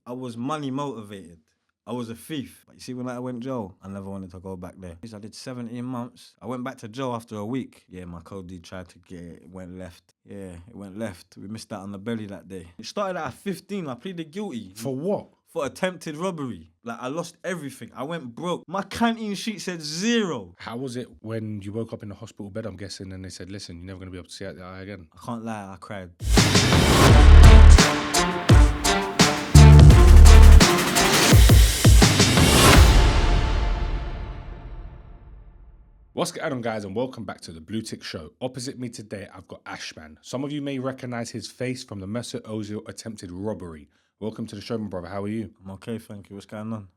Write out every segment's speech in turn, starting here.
I was money motivated. I was a thief. But you see, when I went jail, I never wanted to go back there. I did 17 months. I went back to jail after a week. Yeah, my code D tried to get it. It went left. Yeah, it went left. We missed out on the belly that day. It started at 15. I pleaded guilty. For what? For attempted robbery. Like, I lost everything. I went broke. My canteen sheet said 0. How was it when you woke up in the hospital bed, I'm guessing, and they said, listen, you're never going to be able to see out the eye again? I can't lie, I cried. What's going on, guys, and welcome back to the Blue Tick Show. Opposite me today, I've got Ashman. Some of you may recognize his face from the MESUT OZIL attempted robbery. Welcome to the show, my brother. How are you? I'm okay, thank you. What's going on?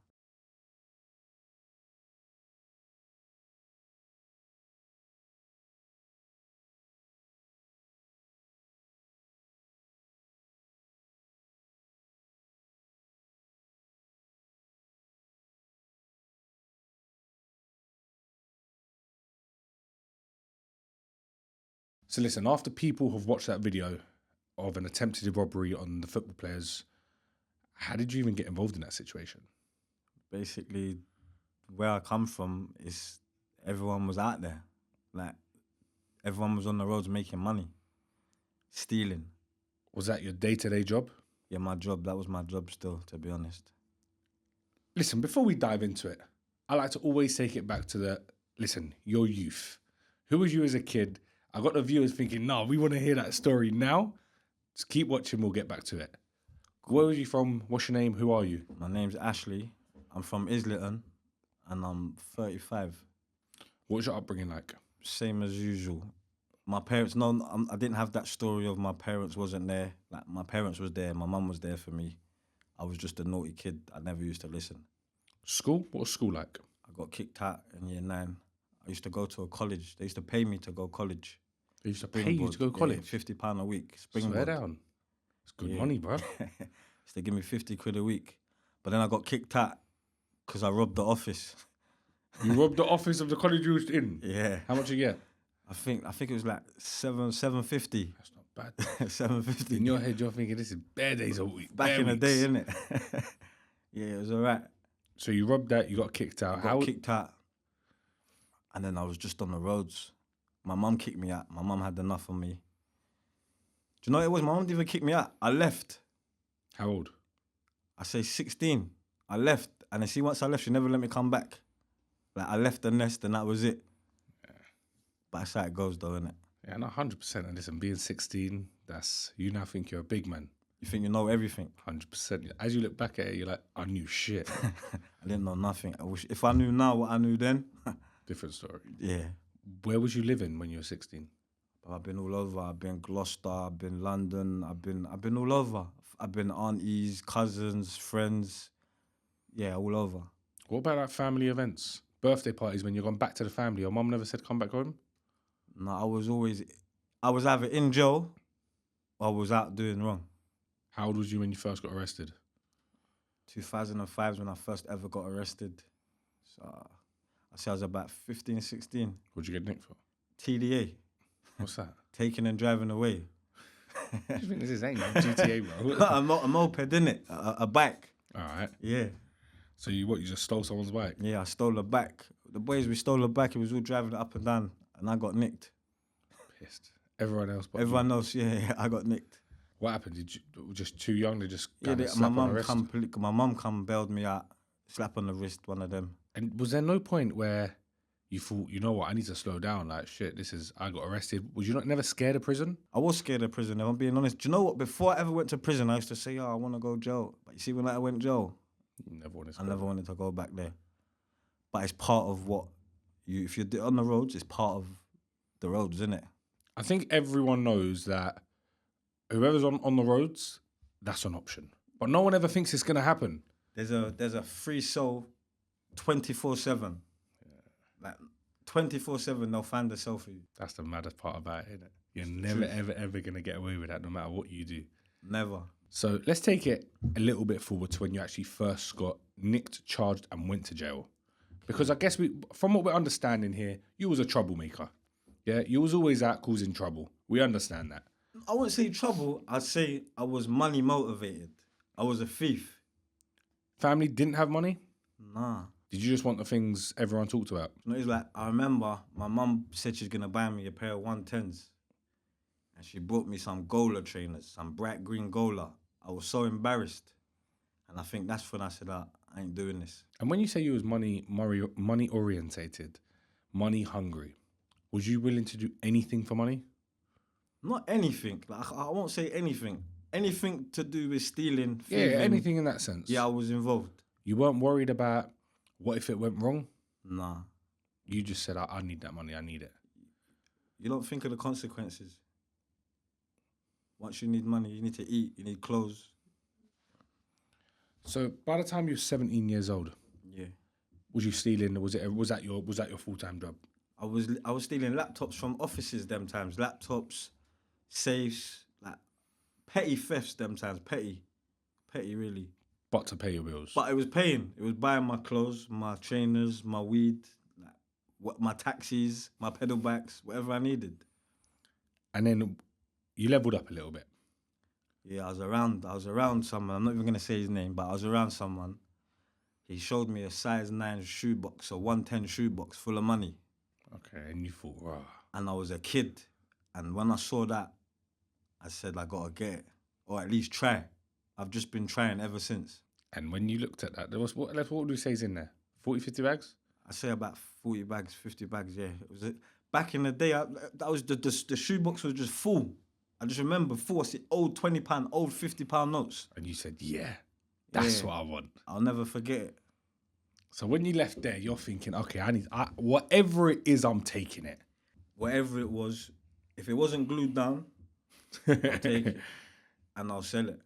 So listen, after people have watched that video of an attempted robbery on the football players, how did you even get involved in that situation? Basically, where I come from is everyone was out there. Like, everyone was on the roads making money, stealing. Was that your day-to-day job? Yeah, my job, that was my job still, to be honest. Listen, before we dive into it, I like to always take it back to your youth. Who was you as a kid? I got the viewers thinking, no, we want to hear that story now. Just keep watching, we'll get back to it. Where was you from? What's your name? Who are you? My name's Ashley. I'm from Islington, and I'm 35. What was your upbringing like? Same as usual. My parents, I didn't have that story of my parents wasn't there. Like, my parents was there, my mum was there for me. I was just a naughty kid. I never used to listen. School? What was school like? I got kicked out in year 9. I used to go to a college. They used to pay me to go college. They used to pay you to go college? Yeah, £50 a week. Swear down. It's good money, bro. Used to give me 50 quid a week. But then I got kicked out because I robbed the office. You robbed the office of the college you was in? Yeah. How much you get? I think it was like $7.50. That's not bad. $7.50. In your head, you're thinking this is bare days a week. Back in the day, innit? Yeah, it was all right. So you robbed that, you got kicked out. I got kicked out. And then I was just on the roads. My mum kicked me out. My mum had enough of me. Do you know what it was? My mum didn't even kick me out. I left. How old? I say 16. I left. And then see, once I left, she never let me come back. Like, I left the nest and that was it. Yeah. But that's how it goes though, innit? Yeah, no, 100%. And listen, being 16, you now think you're a big man. You think you know everything? 100%. As you look back at it, you're like, I knew shit. I didn't know nothing. I wish, if I knew now what I knew then. Different story. Yeah. Where was you living when you were 16? I've been all over. I've been Gloucester, I've been London, I've been all over. I've been aunties, cousins, friends. Yeah, all over. What about like family events? Birthday parties when you're gone back to the family? Your mum never said come back home? No, I was either in jail or I was out doing wrong. How old was you when you first got arrested? 2005 is when I first ever got arrested. So I say I was about 15, 16. What'd you get nicked for? TDA. What's that? Taking and driving away. I think this is GTA, bro. a moped, innit? A bike. All right. Yeah. So you just stole someone's bike? Yeah, I stole a bike. The boys, we stole a bike. It was all driving up and down, and I got nicked. Pissed. Everyone else? Everyone else, yeah, I got nicked. What happened? Did you just too young? They just my mum come bailed me out, slap on the wrist, one of them. And was there no point where you thought, you know what, I need to slow down? Like, shit, I got arrested. Was you never scared of prison? I was scared of prison, if I'm being honest. Do you know what? Before I ever went to prison, I used to say, I want to go jail. But you see, when I went jail, I never wanted to go back there. But it's part of what if you're on the roads, it's part of the roads, isn't it? I think everyone knows that whoever's on the roads, that's an option. But no one ever thinks it's going to happen. There's a free soul 24/7. Like 24/7, they'll find a cell for you. That's the maddest part about it, isn't it? You're never, ever going to get away with that no matter what you do. Never. So let's take it a little bit forward to when you actually first got nicked, charged and went to jail. Because I guess from what we're understanding here, you was a troublemaker. Yeah, you was always out causing trouble. We understand that. I wouldn't say trouble. I'd say I was money motivated. I was a thief. Family didn't have money? Nah. Did you just want the things everyone talked about? You know, it's like, I remember my mum said she's going to buy me a pair of 110s. And she bought me some Gola trainers, some bright green Gola. I was so embarrassed. And I think that's when I said, I ain't doing this. And when you say you was money orientated, money hungry, was you willing to do anything for money? Not anything. Like, I won't say anything. Anything to do with stealing, Yeah, thieving. anything in that sense. Yeah, I was involved. You weren't worried about what if it went wrong? Nah. You just said, I need that money, I need it. You don't think of the consequences. Once you need money, you need to eat, you need clothes. So by the time you were 17 years old, Yeah. was you stealing? Was that your full-time job? I was stealing laptops from offices them times. Laptops, safes, like petty thefts them times. Petty really. But to pay your bills. But it was paying. It was buying my clothes, my trainers, my weed, like my taxis, my pedal bikes, whatever I needed. And then you leveled up a little bit. Yeah, I was around someone. I'm not even gonna say his name, but I was around someone. He showed me a size 9 shoebox, a 110 shoebox full of money. Okay, and you thought, wow. And I was a kid. And when I saw that, I said, I gotta get it. Or at least try. I've just been trying ever since. And when you looked at that, there was what would you say is in there? 40, 50 bags? I say about 40 bags, 50 bags, yeah. It was back in the day, that was the shoebox was just full. I just remember full. I see old £20, old £50 notes. And you said, yeah, that's what I want. I'll never forget it. So when you left there, you're thinking, okay, whatever it is, I'm taking it. Whatever it was, if it wasn't glued down, I'll take it and I'll sell it.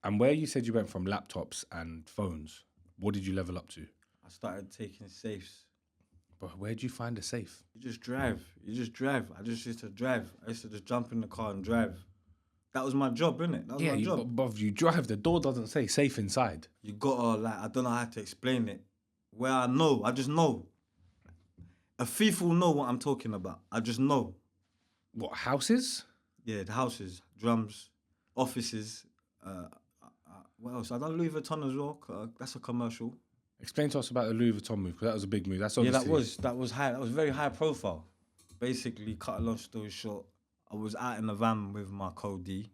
And where you said you went from laptops and phones, what did you level up to? I started taking safes. But where'd you find a safe? You just drive. I just used to drive. I used to just jump in the car and drive. That was my job, innit? That was my job. But you drive, the door doesn't say safe inside. You gotta, I don't know how to explain it. Where I just know. A thief will know what I'm talking about. I just know. What, houses? Yeah, the houses, drums, offices. What else? I done Louis Vuitton as well. That's a commercial. Explain to us about the Louis Vuitton move, because that was a big move. That's obviously... Yeah, that was high. That was very high profile. Basically, cut a long story short, I was out in the van with my co-D.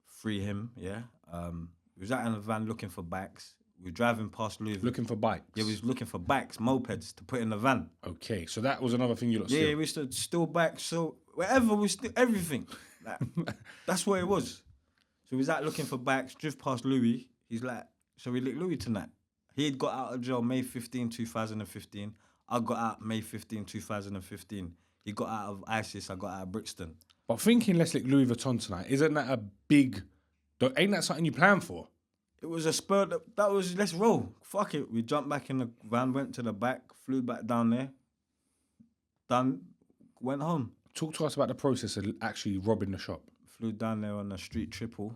Free him, yeah. We was out in the van looking for bikes. We were driving past Louis Vuitton. Looking for bikes? Yeah, we was looking for bikes, mopeds, to put in the van. Okay, so that was another thing you lot steal. Yeah, we used to steal bikes, so wherever we steal, everything. Like, that's what it was. So we was out looking for bikes, drift past Louis. He's like, shall we lick Louis tonight? He had got out of jail May 15, 2015. I got out May 15, 2015. He got out of ISIS, I got out of Brixton. But thinking let's lick Louis Vuitton tonight, isn't that a big... Ain't that something you plan for? It was a spur, that was, let's roll. Fuck it. We jumped back in the van, went to the back, flew back down there. Done, went home. Talk to us about the process of actually robbing the shop. Flew down there on the street triple.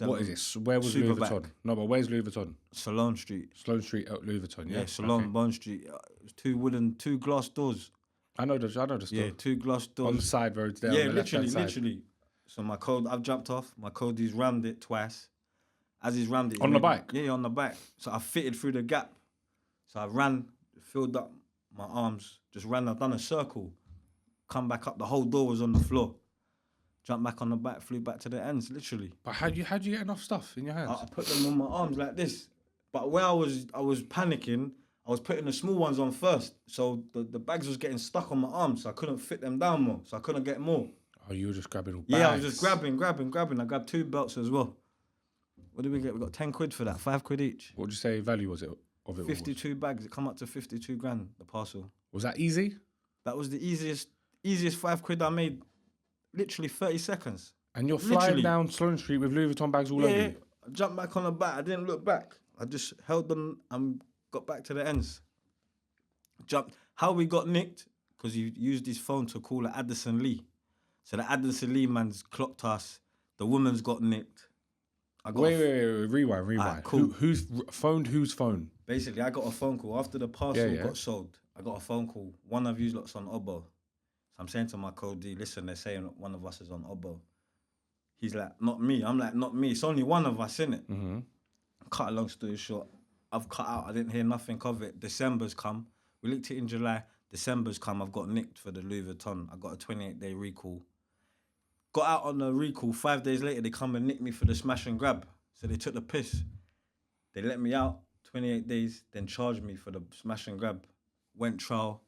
What is this? Where was Louis Vuitton? No, but where's Louis Vuitton? Sloane Street. Sloane Street, Louis Vuitton, yeah? Yeah, Sloane, Bond Street. It was two glass doors. I know the store. Yeah, 2 glass doors. On the side roads there. Yeah, on the literally. So I've jumped off. My cody's rammed it twice. As he's rammed it. On the bike? Yeah, on the bike. So I fitted through the gap. So I ran, filled up my arms, just ran, I've done a circle. Come back up, the whole door was on the floor. Jumped back on the bike, flew back to the ends, literally. But how'd you get enough stuff in your hands? I put them on my arms like this. But where I was panicking, I was putting the small ones on first. So the bags was getting stuck on my arms, so I couldn't fit them down more. So I couldn't get more. Oh, you were just grabbing all bags? Yeah, I was just grabbing. I grabbed 2 belts as well. What did we get? We got 10 quid for that, 5 quid each. What would you say value was it of it? 52 bags. It come up to 52 grand, the parcel. Was that easy? That was the easiest 5 quid I made. Literally 30 seconds. And you're flying down Sloane Street with Louis Vuitton bags all over you? I jumped back on the back. I didn't look back. I just held them and got back to the ends. How we got nicked? Because he used his phone to call at Addison Lee. So the Addison Lee man's clocked us. The woman's got nicked. Wait, rewind. Right, cool. Who's phoned whose phone? Basically, I got a phone call. After the parcel got sold, I got a phone call. One of you lot's on Obo. So I'm saying to my co-D, listen, they're saying one of us is on Obo. He's like, not me. I'm like, not me. It's only one of us, innit? Mm-hmm. cut a long story short, I've cut out. I didn't hear nothing of it. December's come. We linked it in July. December's come. I've got nicked for the Louis Vuitton. I got a 28-day recall. Got out on the recall. 5 days later, they come and nick me for the smash and grab. So they took the piss. They let me out 28 days, then charged me for the smash and grab. Went trial.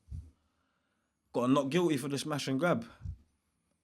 Got a not guilty for the smash and grab.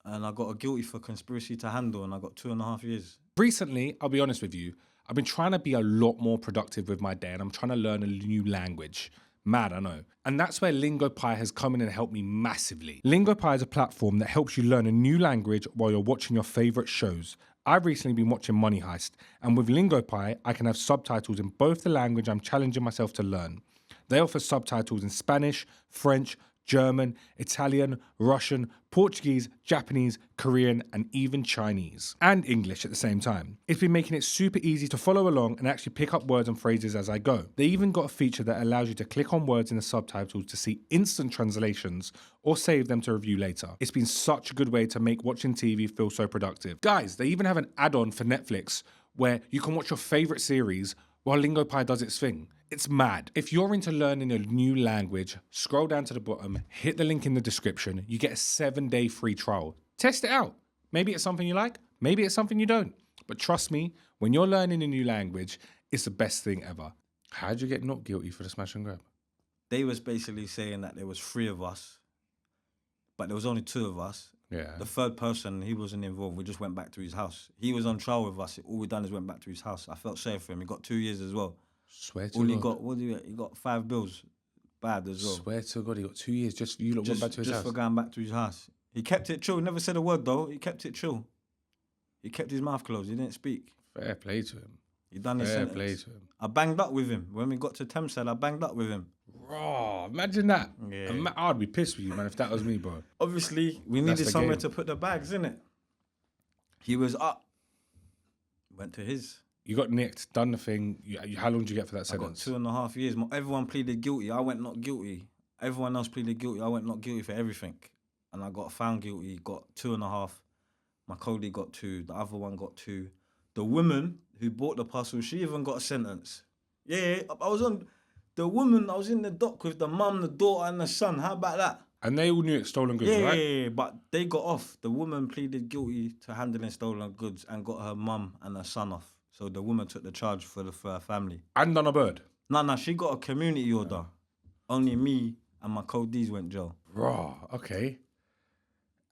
And I got a guilty for conspiracy to handle, and I got 2.5 years. Recently, I'll be honest with you, I've been trying to be a lot more productive with my day, and I'm trying to learn a new language. Mad, I know. And that's where Lingopie has come in and helped me massively. Lingopie is a platform that helps you learn a new language while you're watching your favorite shows. I've recently been watching Money Heist, and with Lingopie, I can have subtitles in both the language I'm challenging myself to learn. They offer subtitles in Spanish, French, German, Italian, Russian, Portuguese, Japanese, Korean, and even Chinese, and English at the same time. It's been making it super easy to follow along and actually pick up words and phrases as I go. They even got a feature that allows you to click on words in the subtitles to see instant translations or save them to review later. It's been such a good way to make watching TV feel so productive. Guys, they even have an add-on for Netflix where you can watch your favorite series while Lingopie does its thing. It's mad. If you're into learning a new language, scroll down to the bottom, hit the link in the description. You get a 7-day free trial. Test it out. Maybe it's something you like, maybe it's something you don't. But trust me, when you're learning a new language, it's the best thing ever. How'd you get not guilty for the smash and grab? They was basically saying that there was 3 of us, but there was only 2 of us. Yeah. The third person, he wasn't involved. We just went back to his house. He was on trial with us. All we done is went back to his house. I felt sorry for him. He got 2 years as well. Swear to All God. he got, what do you get? He got 5 bills. Bad as well. Swear to God, he got 2 years. Just you lot went back to his just house. for going back to his house. He kept it chill. Never said a word though. He kept it chill. He kept his mouth closed. He didn't speak. Fair play to him. He done his Fair sentence. play to him. I banged up with him. When we got to Thameside, I banged up with him. Raw, imagine that. Yeah. I'd be pissed with you, man, if that was me, bro. Obviously, we That's needed the somewhere game. to put the bags, innit? He was up. Went to his. You got nicked, done the thing. How long did you get for that I got sentence? 2.5 years. Everyone pleaded guilty. I went not guilty. Everyone else pleaded guilty. I went not guilty for everything. And I got found guilty, got 2.5. My colleague got 2. The other one got 2. The woman who bought the parcel, she even got a sentence. Yeah, I was on... The woman, I was in the dock with the mum, the daughter, and the son. How about that? And they all knew it's stolen goods, right? Yeah, but they got off. The woman pleaded guilty to handling stolen goods and got her mum and her son off. So the woman took the charge for her family. And done a bird. No, she got a community order. Only me and my co-Ds went jail. Raw, okay.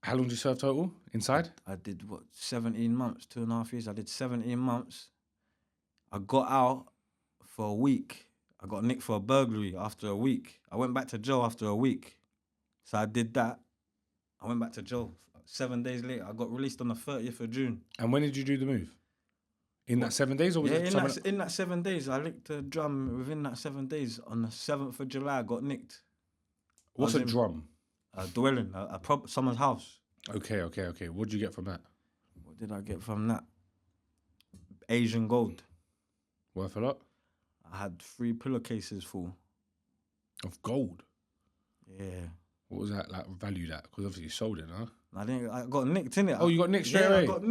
How long did you serve total inside? I did, 17 months, 2.5 years. I did 17 months. I got out for a week. I got nicked for a burglary after a week. I went back to jail after a week. So I did that. I went back to jail. 7 days later, I got released on the 30th of June. And when did you do the move? In that 7 days, or was it in that 7 days, I licked a drum within that 7 days. On the 7th of July, I got nicked. What's a drum? A dwelling, someone's house. Okay. What did you get from that? What did I get from that? Asian gold. Worth a lot? I had 3 pillowcases full. Of gold? Yeah. What was that like valued at? Because obviously you sold it, huh? I got nicked, innit? Oh, you got nicked straight away? I got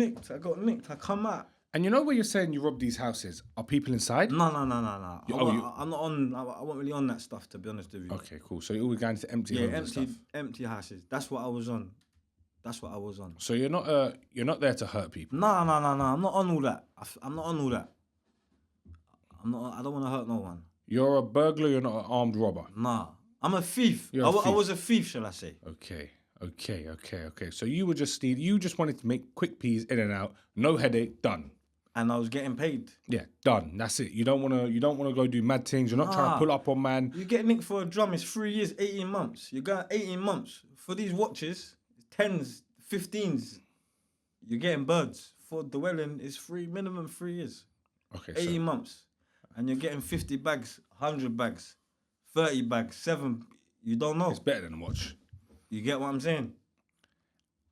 nicked. I come out. And you know where you're saying you robbed these houses? Are people inside? No. I'm not on. I wasn't really on that stuff, to be honest with you. Okay, cool. So you're always going to empty homes and stuff. empty houses. That's what I was on. So you're not there to hurt people. No. I'm not on all that. I'm not on all that. I don't want to hurt no one. You're a burglar. You're not an armed robber. Nah, I'm a thief. You're a thief. I was a thief, shall I say? Okay. So you were just stealing. You just wanted to make quick peas in and out. No headache. Done. And I was getting paid. Yeah, done. That's it. You don't want to go do mad things. You're not trying to pull up on man. You get nicked for a drum. It's 3 years, 18 months. You got 18 months for these watches. 10s, 15s. You're getting birds. For dwelling, it's minimum 3 years. Okay, 18 months. And you're getting 50 bags, 100 bags, 30 bags, 7. You don't know. It's better than a watch. You get what I'm saying?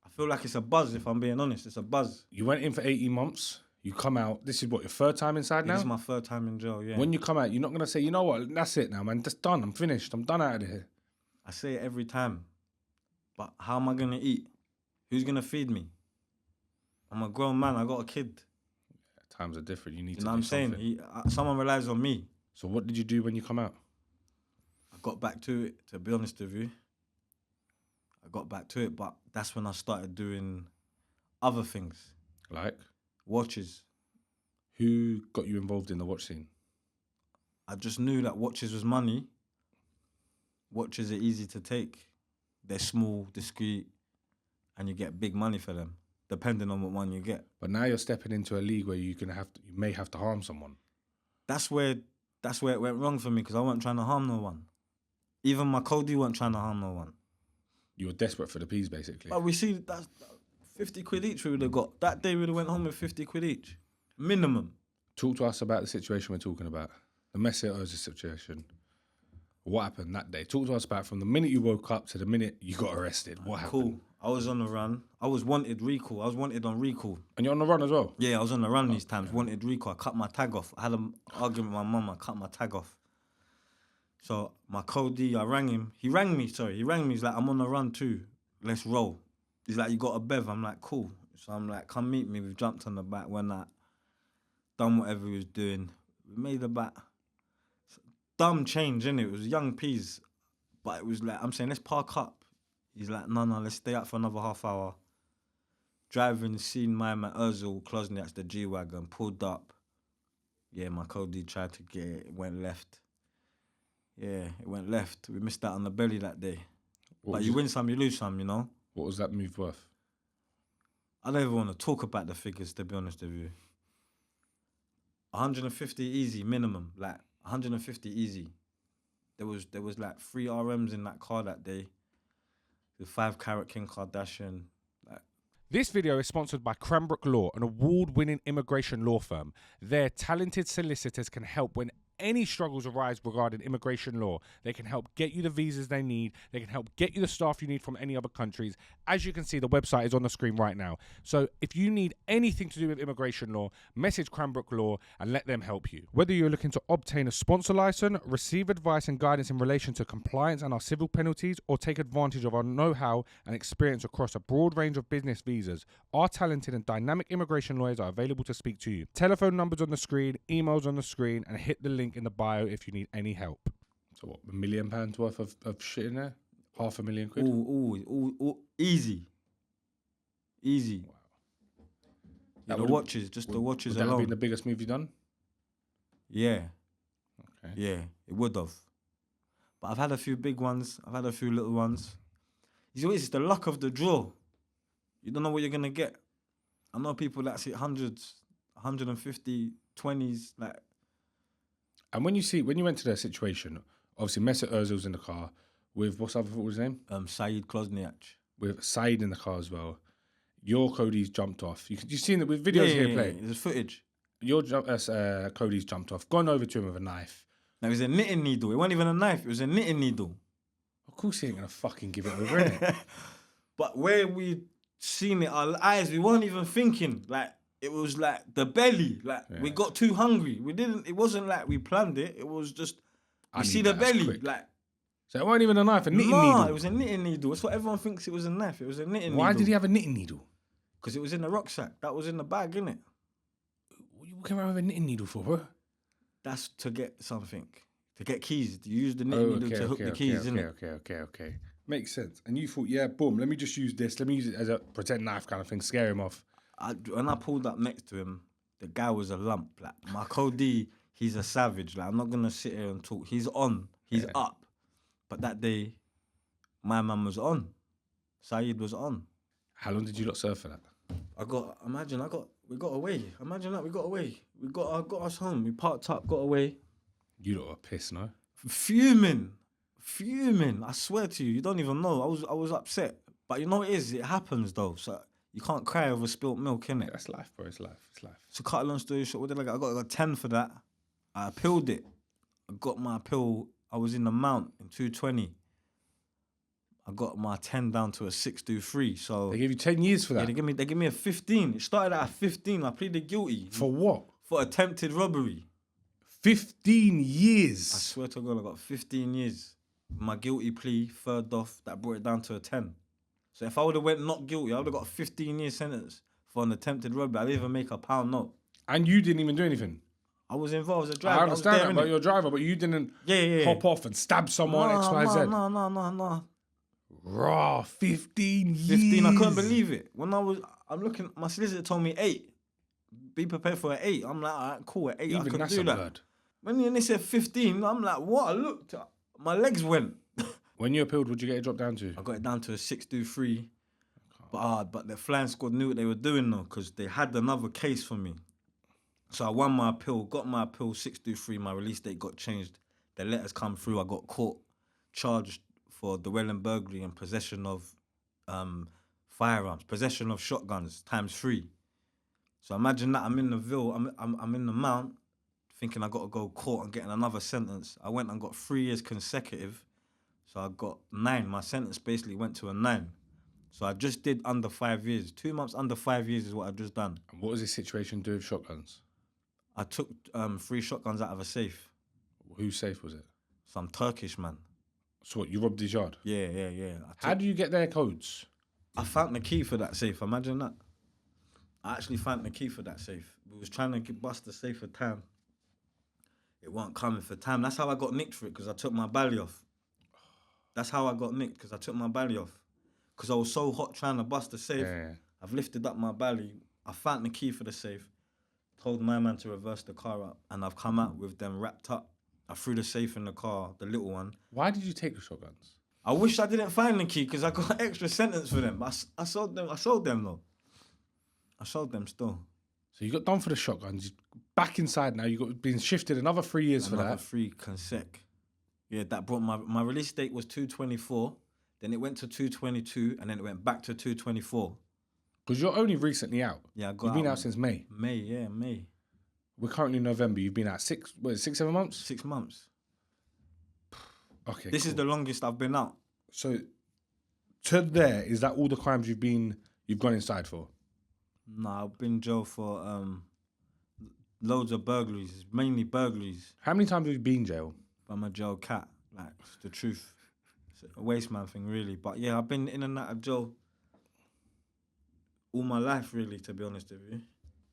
I feel like it's a buzz, if I'm being honest. It's a buzz. You went in for 18 months. You come out. This is what, your third time inside now? This is my third time in jail, yeah. When you come out, you're not going to say, you know what, that's it now, man. That's done. I'm finished. I'm done out of here. I say it every time. But how am I going to eat? Who's going to feed me? I'm a grown man. I got a kid. Times are different. You need You to know do what I'm saying? something. Someone relies on me. So what did you do when you come out? I got back to it, to be honest with you. I got back to it, but that's when I started doing other things. Like? Watches. Who got you involved in the watch scene? I just knew that watches was money. Watches are easy to take. They're small, discreet, and you get big money for them, depending on what one you get. But now you're stepping into a league where you may have to harm someone. That's where it went wrong for me, because I wasn't trying to harm no one. Even my Cody wasn't trying to harm no one. You were desperate for the peas, basically. But we see that's 50 quid each we would have got. That day we would have went home with 50 quid each. Minimum. Talk to us about the situation we're talking about. The MESUT OZIL situation. What happened that day? Talk to us about from the minute you woke up to the minute you got arrested. What happened? Cool. I was on the run. I was wanted recall. I was wanted on recall. And you're on the run as well? Yeah, I was on the run these times. Wanted recall. I cut my tag off. I had an argument with my mum. I cut my tag off. So my Cody, I rang him. He rang me. He's like, I'm on the run too. Let's roll. He's like, you got a bev? I'm like, cool. So I'm like, come meet me. We've jumped on the back. When I done whatever he was doing. We made about dumb change, innit? It was young peas. But it was like, I'm saying, let's park up. He's like, no, let's stay up for another half hour. Driving, seen my man OZIL, Klosniak's the G-Wagon, pulled up. Yeah, my Cody tried to get it, went left. Yeah, it went left. We missed out on the belly that day. But you win some, you lose some, you know? What was that move worth? I don't even want to talk about the figures, to be honest with you. 150 easy, minimum. Like, 150 easy. There was like 3 RMs in that car that day. The 5-carat Kim Kardashian. This video is sponsored by Cranbrook Law, an award-winning immigration law firm. Their talented solicitors can help when any struggles arise regarding immigration law. They can help get you the visas they need. They can help get you the staff you need from any other countries. As you can see, the website is on the screen right now. So if you need anything to do with immigration law, message Cranbrook Law and let them help you. Whether you're looking to obtain a sponsor license, receive advice and guidance in relation to compliance and our civil penalties, or take advantage of our know-how and experience across a broad range of business visas, our talented and dynamic immigration lawyers are available to speak to you. Telephone numbers on the screen, emails on the screen, and hit the link in the bio if you need any help. So what, £1 million worth of shit in there? £500,000 quid? Ooh, easy. Wow. Yeah, the watches, the watches alone. Would that have alone. been the biggest move you've done? Yeah. Okay. Yeah, it would have. But I've had a few big ones. I've had a few little ones. It's the luck of the draw. You don't know what you're going to get. I know people that see hundreds, 150, 20s, like. And when you went to their situation, obviously MESUT OZIL's in the car with, what was his name? Saeed Klosniak. With Saeed in the car as well. Your Cody's jumped off. You've seen it with videos here playing. There's footage. Your Cody's jumped off, gone over to him with a knife. Now, it was a knitting needle. It wasn't even a knife. It was a knitting needle. Of course he ain't going to fucking give it over, innit? But where we seen it, our eyes, we weren't even thinking. Like, it was like the belly. Like, we got too hungry. It wasn't like we planned it. It was just, we see the belly. Quick. Like, so it wasn't even a knife, a knitting needle? No, it was a knitting needle. That's what everyone thinks it was a knife. It was a knitting needle. Why did he have a knitting needle? Because it was in the rucksack. That was in the bag, innit? What are you walking around with a knitting needle for, bro? That's to get something. To get keys. You use the knitting needle to hook the keys, innit? Okay. Makes sense. And you thought, yeah, boom, let me just use this. Let me use it as a pretend knife kind of thing, scare him off. When I pulled up next to him, the guy was a lump. Like, my Cody, he's a savage. Like, I'm not going to sit here and talk. He's on. He's up. But that day, my man was on. Saeed was on. How long did you lot serve for that? we got away. Imagine that, we got away. I got us home. We parked up, got away. You lot were pissed, no? Fuming. I swear to you, you don't even know. I was upset. But you know what it is? It happens though. So you can't cry over spilt milk, innit? Yeah, that's life, bro. It's life. So cut a long story short, what did I get? I got 10 for that. I appealed it. I got my appeal. I was in the Mount in 220. I got my 10 down to a 623. So they gave you 10 years for that? Yeah, they gave me a 15. It started at 15. I pleaded guilty. For what? For attempted robbery. 15 years? I swear to God, I got 15 years. My guilty plea, third off, that brought it down to a 10. So if I would have went not guilty, I would have got a 15-year sentence for an attempted robbery. I didn't even make a pound note. And you didn't even do anything. I was involved as a driver. I understand that was about your driver, but you didn't hop off and stab someone, X, Y, Z. No. Raw, 15 years. 15, I couldn't believe it. I'm looking, my solicitor told me 8. Be prepared for an 8. I'm like, all right, cool, at 8, Even I could that's do a that. word. When they said 15, I'm like, what? I looked, my legs went. When you appealed, what'd you get it dropped down to? I got it down to a 6-3. But the flying squad knew what they were doing though, because they had another case for me. So I won my appeal, got my appeal 6-3. My release date got changed. The letters come through. I got caught, charged for dwelling burglary and possession of firearms, possession of shotguns ×3. So imagine that I'm in the Ville, I'm in the Mount, thinking I got to go court and getting another sentence. I went and got 3 years consecutive. So I got 9. My sentence basically went to a 9. So I just did under 5 years. 2 months under 5 years is what I've just done. And what was this situation do with shotguns? I took 3 shotguns out of a safe. Whose safe was it? Some Turkish man. So what, you robbed his yard? Yeah. How do you get their codes? I found the key for that safe. Imagine that. I actually found the key for that safe. We was trying to bust the safe for time. It wasn't coming for time. That's how I got nicked for it, because I took my bally off. That's how I got nicked, because I took my bally off. Because I was so hot trying to bust the safe. Yeah. I've lifted up my bally. I found the key for the safe. Told my man to reverse the car up. And I've come out with them wrapped up. I threw the safe in the car, the little one. Why did you take the shotguns? I wish I didn't find the key, because I got an extra sentence for them. I sold them though. I sold them still. So you got done for the shotguns. Back inside now. You got been shifted another 3 years for that. Another 3 consec. Yeah, that brought my release date was 2/24. Then it went to 2/22, and then it went back to 2/24. Because you're only recently out. Yeah, I got You've been out since May. May. We're currently in November. You've been out 6, 7 months? 6 months. Okay. This is the longest I've been out. So to there, is that all the crimes you've gone inside for? Nah, I've been in jail for loads of burglaries, mainly burglaries. How many times have you been in jail? I'm a jail cat, like, it's the truth. It's a waste man thing, really. But yeah, I've been in and out of jail all my life, really, to be honest with you.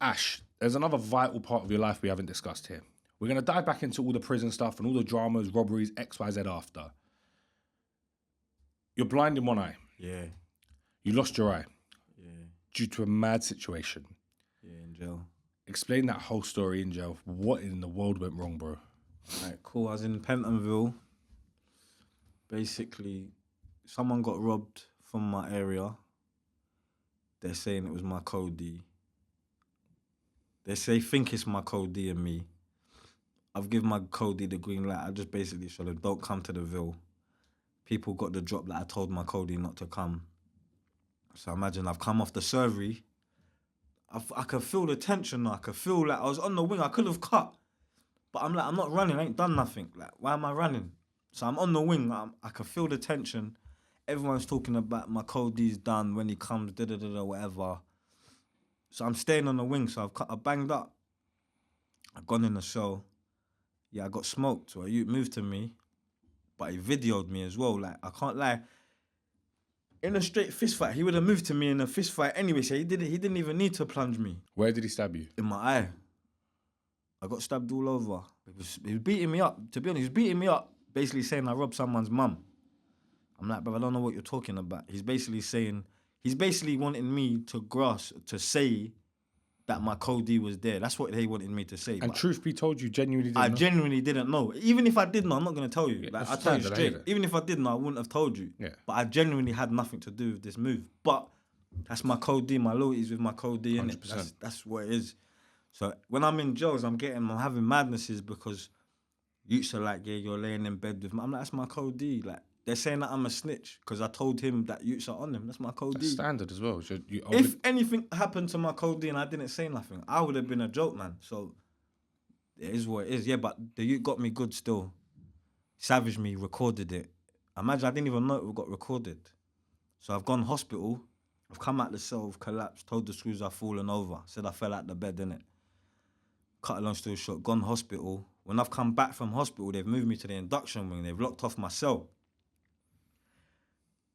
Ash, there's another vital part of your life we haven't discussed here. We're going to dive back into all the prison stuff and all the dramas, robberies, X, Y, Z after. You're blind in one eye. Yeah. You lost your eye. Yeah. Due to a mad situation. Yeah, in jail. Explain that whole story in jail. What in the world went wrong, bro? Right, cool. I was in Pentonville. Basically, someone got robbed from my area. They're saying it was my code D. They think it's my code D and me. I've given my code D the green light. I just basically showed them, don't come to the Ville. People got the drop that I told my code D not to come. So imagine I've come off the surgery. I could feel the tension now. I could feel like I was on the wing. I could have cut. But I'm like, I'm not running. I ain't done nothing. Like, why am I running? So I'm on the wing. I can feel the tension. Everyone's talking about my code D's done when he comes, whatever. So I'm staying on the wing. So I banged up. I've gone in the cell. Yeah, I got smoked. So he moved to me. But he videoed me as well. Like, I can't lie. In a straight fist fight, he would have moved to me in a fist fight anyway. So he didn't even need to plunge me. Where did he stab you? In my eye. I got stabbed all over. He was beating me up. To be honest, he was beating me up, basically saying I robbed someone's mum. I'm like, bro, I don't know what you're talking about. He's basically wanting me to say that my code D was there. That's what they wanted me to say. And truth be told, you genuinely didn't know? Genuinely didn't know. Even if I did know, I'm not going to tell you. Yeah, Like, I'll tell you straight. Even if I did know, I wouldn't have told you. Yeah. But I genuinely had nothing to do with this move. But that's my code D. My loyalty's with my code D, innit? 100%. That's what it is. So when I'm in jails, I'm having madnesses because youths are like, yeah, you're laying in bed with me. I'm like, that's my code D. Like, they're saying that I'm a snitch because I told him that youths are on him. That's my code D. That's standard as well. So If anything happened to my code D and I didn't say nothing, I would have been a joke, man. So it is what it is. Yeah, but the youth got me good still. Savaged me, recorded it. Imagine I didn't even know it got recorded. So I've gone hospital. I've come out the cell, I've collapsed, told the screws I've fallen over. Said I fell out the bed, innit? Cut a long story short, gone hospital. When I've come back from hospital, they've moved me to the induction wing. They've locked off my cell.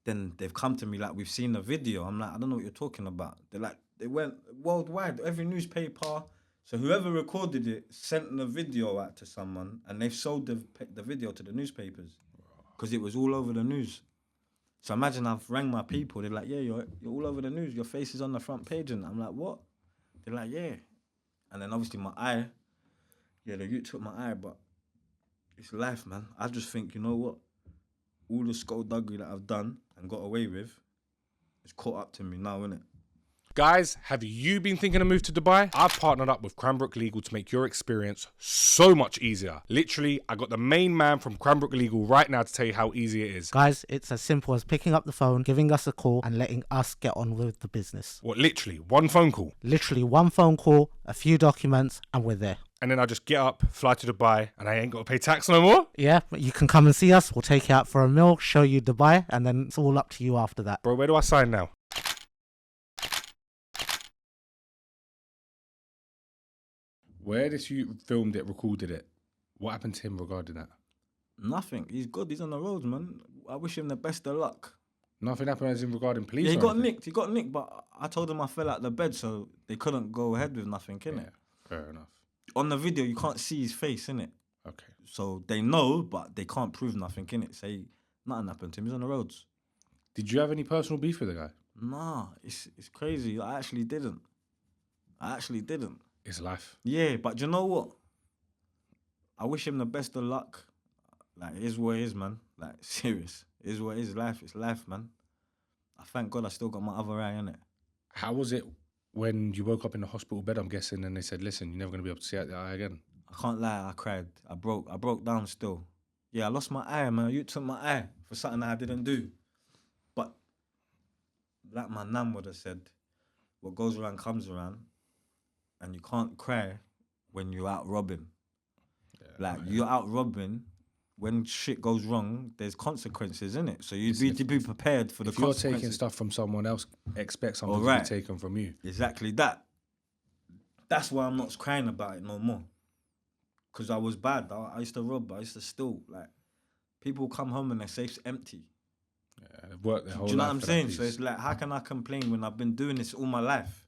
Then they've come to me like, we've seen the video. I'm like, I don't know what you're talking about. They're like, they went worldwide. Every newspaper, So whoever recorded it sent the video out to someone, and they've sold the video to the newspapers because it was all over the news. So imagine I've rang my people. They're like, yeah, you're all over the news. Your face is on the front page. And I'm like, what? They're like, yeah. And then obviously my eye, yeah, the youth took my eye, but it's life, man. I just think, you know what? All the skullduggery that I've done and got away with, it's caught up to me now, innit? Guys, have you been thinking of move to Dubai? I've partnered up with Cranbrook Legal to make your experience so much easier. Literally, I got the main man from Cranbrook Legal right now to tell you how easy it is. Guys, it's as simple as picking up the phone, giving us a call, and letting us get on with the business. What, literally, one phone call? Literally one phone call, a few documents, and we're there. And then I just get up, fly to Dubai, and I ain't got to pay tax no more? Yeah, you can come and see us. We'll take you out for a meal, show you Dubai, and then it's all up to you after that. Bro, where do I sign now? Where this you filmed it, recorded it? What happened to him regarding that? Nothing. He's good. He's on the roads, man. I wish him the best of luck. Nothing happened as in regarding police. Yeah, he or got anything? nicked. He got nicked, but I told him I fell out the bed, so they couldn't go ahead with nothing, innit? Yeah, fair enough. On the video, you can't see his face, innit? Okay. So they know, but they can't prove nothing, innit? Say nothing happened to him. He's on the roads. Did you have any personal beef with the guy? Nah, it's crazy. I actually didn't. It's life. Yeah, but you know what? I wish him the best of luck. Like, it is what it is, man. Like, serious. It is what it is. Life. It's life, man. I thank God I still got my other eye, innit? How was it when you woke up in the hospital bed, I'm guessing, and they said, listen, you're never going to be able to see out the eye again? I can't lie, I cried. I broke down still. Yeah, I lost my eye, man. You took my eye for something that I didn't do. But like my nan would have said, what goes around comes around, and you can't cry when you're out robbing. Yeah, Like, you're out robbing, when shit goes wrong, there's consequences, innit? So you Listen, be prepared for the if you're consequences. taking stuff from someone else, expect something to Alright. be taken from you. Exactly that. That's why I'm not crying about it no more. Because I was bad. I used to rob. I used to steal. Like, people come home and their safe's empty. Yeah, they've worked their whole Do you know life what I'm for saying? that So piece. it's like, how can I complain when I've been doing this all my life?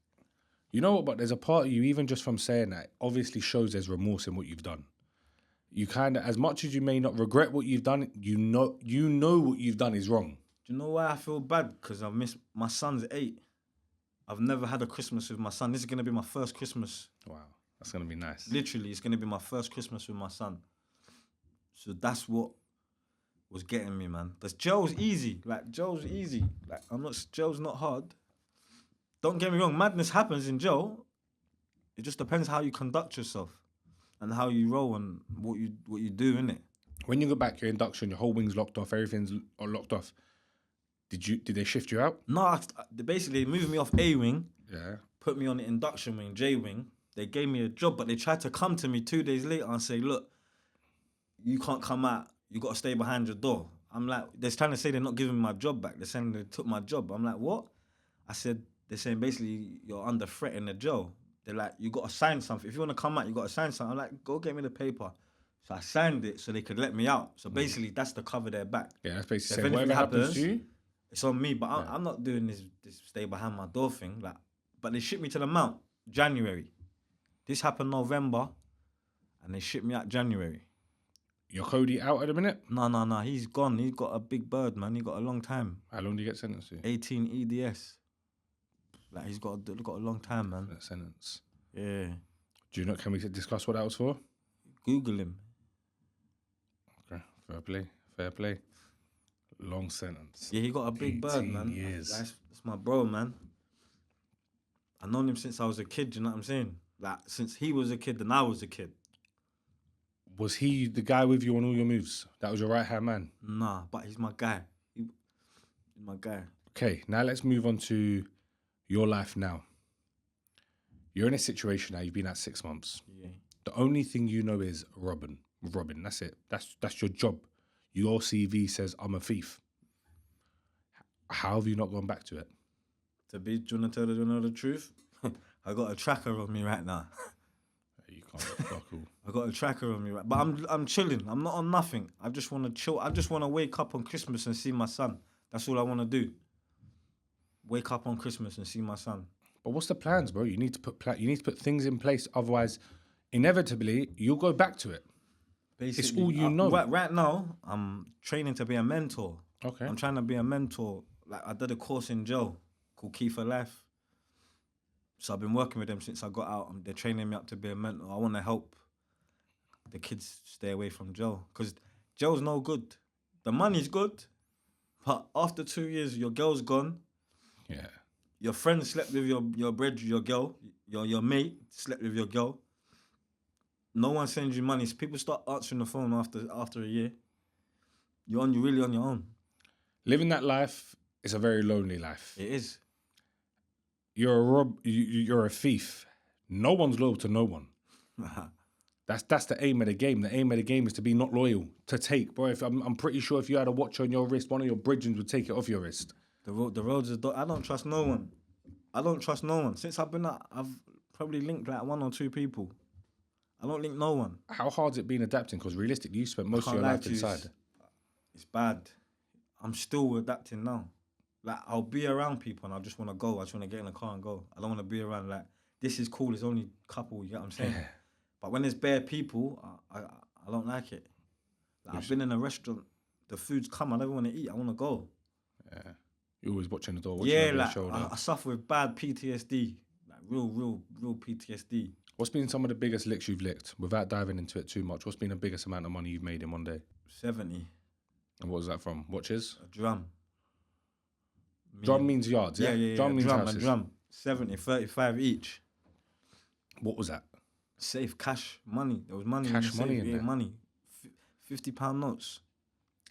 You know what, but there's a part of you, even just from saying that, obviously shows there's remorse in what you've done. You kind of, as much as you may not regret what you've done, you know what you've done is wrong. Do you know why I feel bad? Because I've missed, my son's 8. I've never had a Christmas with my son. This is going to be my first Christmas. Wow, that's going to be nice. Literally, it's going to be my first Christmas with my son. So that's what was getting me, man. Because jail's easy. Like, jail's easy. Like, jail's not hard. Don't get me wrong, madness happens in jail. It just depends how you conduct yourself and how you roll and what you do, innit? When you go back, your induction, your whole wing's locked off, everything's locked off. Did they shift you out? No, they basically moved me off A wing, Yeah. put me on the induction wing, J wing. They gave me a job, but they tried to come to me 2 days later and say, look, you can't come out. You got to stay behind your door. I'm like, they're trying to say they're not giving me my job back. They're saying they took my job. I'm like, what? I said, they're saying basically you're under threat in the jail. They're like, you got to sign something. If you want to come out, you got to sign something. I'm like, go get me the paper. So I signed it so they could let me out. So basically, that's to cover their back. Yeah, that's basically If saying whatever anything happens happens, to you, it's on me. But I'm not doing this stay behind my door thing. Like, but they shipped me to the Mount January. This happened November, and they shipped me out January. your Cody out at the minute? No, he's gone. He's got a big bird, man. He got a long time. How long do you get sentenced to? 18 EDS. Like, he's got a long time, man. That sentence. Yeah. Do you know? Can we discuss what that was for? Google him. Okay, fair play. Long sentence. Yeah, he got a big bird, 18 man. years. That's my bro, man. I've known him since I was a kid, you know what I'm saying? Like, since he was a kid and I was a kid. Was he the guy with you on all your moves? That was your right hand man. Nah, but he's my guy. He's my guy. Okay, now let's move on to your life now. You're in a situation now. You've been at 6 months. Yeah. The only thing you know is robbing. That's it. That's your job. Your CV says I'm a thief. How have you not gone back to it? Do you want to know the truth? I got a tracker on me right now. You can't fuck all. I got a tracker on me right, but I'm chilling. I'm not on nothing. I just want to chill. I just want to wake up on Christmas and see my son. That's all I want to do. Wake up on Christmas and see my son. But what's the plans, bro? You need to put things in place. Otherwise, inevitably, you'll go back to it. Basically, It's all you know. Right now, I'm training to be a mentor. Okay. I'm trying to be a mentor. Like, I did a course in jail called Key for Life. So I've been working with them since I got out. They're training me up to be a mentor. I want to help the kids stay away from jail. Because jail's no good. The money's good, but after 2 years, your girl's gone. Yeah. Your friend slept with your girl. Your mate slept with your girl. No one sends you money. So people start answering the phone after a year. You're really on your own. Living that life is a very lonely life. It is. You're a thief. No one's loyal to no one. That's the aim of the game. The aim of the game is to be not loyal, to take. Bro, I'm pretty sure if you had a watch on your wrist, one of your bridgings would take it off your wrist. The roads are. I don't trust no one. Since I've been out, I've probably linked like 1 or 2 people. I don't link no one. How hard's it been adapting? Because realistically, you spent most of your life inside. It's bad. I'm still adapting now. Like, I'll be around people and I just want to go. I just want to get in the car and go. I don't want to be around like, this is cool, it's only a couple, you get what I'm saying? Yeah. But when there's bare people, I don't like it. Like, I've been in a restaurant, the food's come, I never want to eat, I want to go. Yeah. You're always watching the door, I suffer with bad PTSD. Like, real PTSD. What's been some of the biggest licks you've licked? Without diving into it too much, what's been the biggest amount of money you've made in one day? 70. And what was that from? Watches? A drum. Drum means yards, yeah? Drum means houses. A drum. 70, 35 each. What was that? Safe, cash, money. There was money. Cash money in there? Money. £50 notes.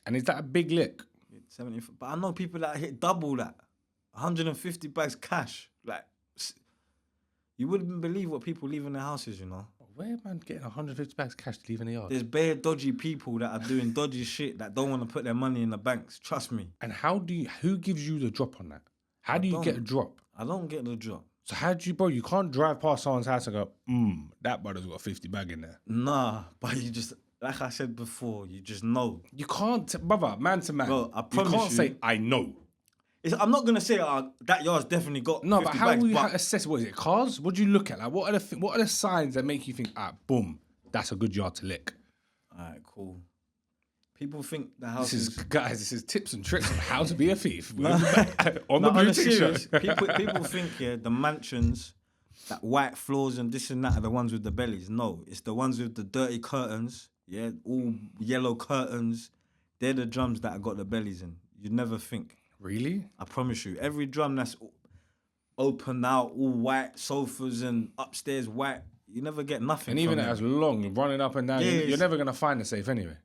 And is that a big lick? 70, but I know people that hit double that. 150 bags cash. Like, you wouldn't believe what people leave in their houses, you know. Where man getting 150 bags cash to leave in the yard? There's bare dodgy people that are doing dodgy shit that don't want to put their money in the banks. Trust me. And who gives you the drop on that? How do you get a drop? I don't get the drop. So how do you, bro, you can't drive past someone's house and go, that brother's got a 50 bag in there. Nah, but you just, like I said before, you just know. You can't, brother, man to man. Bro, I promise you can't say, I know. I'm not gonna say that yard's definitely got. No, 50 but how bags, will you assess? What is it? Cars? What do you look at? Like, what are the signs that make you think, boom, that's a good yard to lick? Alright, cool. People think the house this is tips and tricks on how to be a thief. On the Blue Tick Show. People think the mansions, that white floors and this and that are the ones with the bellies. No, it's the ones with the dirty curtains. Yeah, all yellow curtains. They're the drums that have got the bellies in. You'd never think. Really? I promise you. Every drum that's open out, all white, sofas and upstairs white, you never get nothing. And even as long, running up and down, you're never going to find a safe anyway.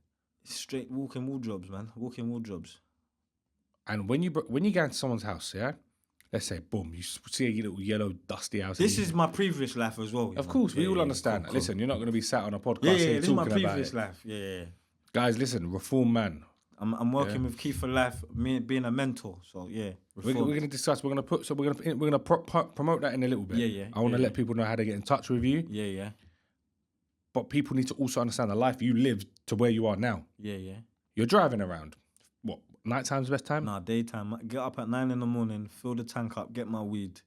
It's straight walk-in wardrobes, man. Walk-in wardrobes. And when you go into someone's house, yeah? Let's say, boom, you see a little yellow, dusty house. This is my previous life as well. Of course, we all understand. Cool. Listen, you're not going to be sat on a podcast this is my previous life. Yeah. Guys, listen, reform man. I'm working with Key for Life, me being a mentor. So yeah, we're going to discuss. We're going to promote that in a little bit. Yeah. I want to let people know how to get in touch with you. Yeah. But people need to also understand the life you lived to where you are now. Yeah. You're driving around. What, nighttime's the best time? Nah, daytime. Get up at 9 in the morning, fill the tank up, get my weed,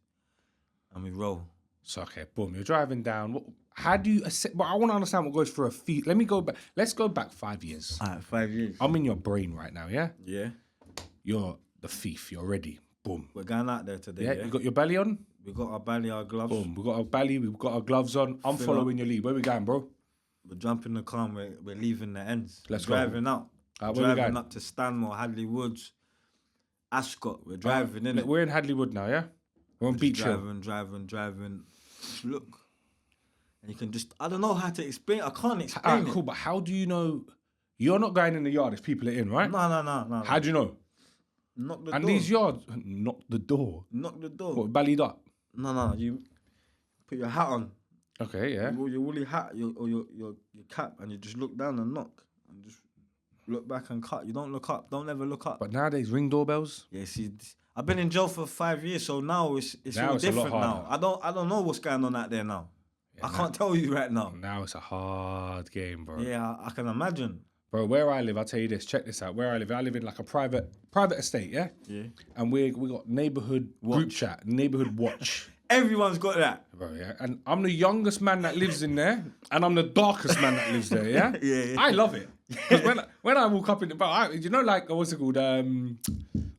and we roll. So okay, boom. You're driving down. How do you assess? But I want to understand what goes through a thief. Let me go back. Let's go back 5 years. All right, 5 years. I'm in your brain right now. Yeah. Yeah. You're the thief. You're ready. Boom. We're going out there today. Yeah. You got your belly on. We got our belly, our gloves. Boom. We got our belly. We've got our gloves on. I'm following your lead. Where we going, bro? We're jumping the car. And we're leaving the ends. Let's go. Driving out. Driving up to Stanmore, Hadley Woods, Ascot. We're driving in it. We're in Hadley Wood now. Yeah. We're on Beach Hill. Driving. Look. And you can just, I don't know how to explain. I can't explain it. Cool, but how do you know? You're not going in the yard if people are in, right? No. How do you know? Knock the door. And these yards, knock the door. Knock the door. What, bellied up? No. You put your hat on. Okay, yeah. Your woolly hat, your cap, and you just look down and knock. And just look back and cut. You don't look up. Don't ever look up. But nowadays, ring doorbells? Yeah, see, I've been in jail for 5 years, so now it's all different a lot harder. now. I don't know what's going on out there now. Yeah, I can't tell you right now. Now it's a hard game, bro. Yeah, I can imagine. Bro, where I live, I'll tell you this. Check this out. Where I live in like a private estate, yeah? Yeah. And we got neighborhood group chat, neighborhood watch. Everyone's got that. Bro, yeah. And I'm the youngest man that lives in there, and I'm the darkest man that lives there, yeah? Yeah. I love it. Because when I walk up in the bar, you know, like, what's it called? Home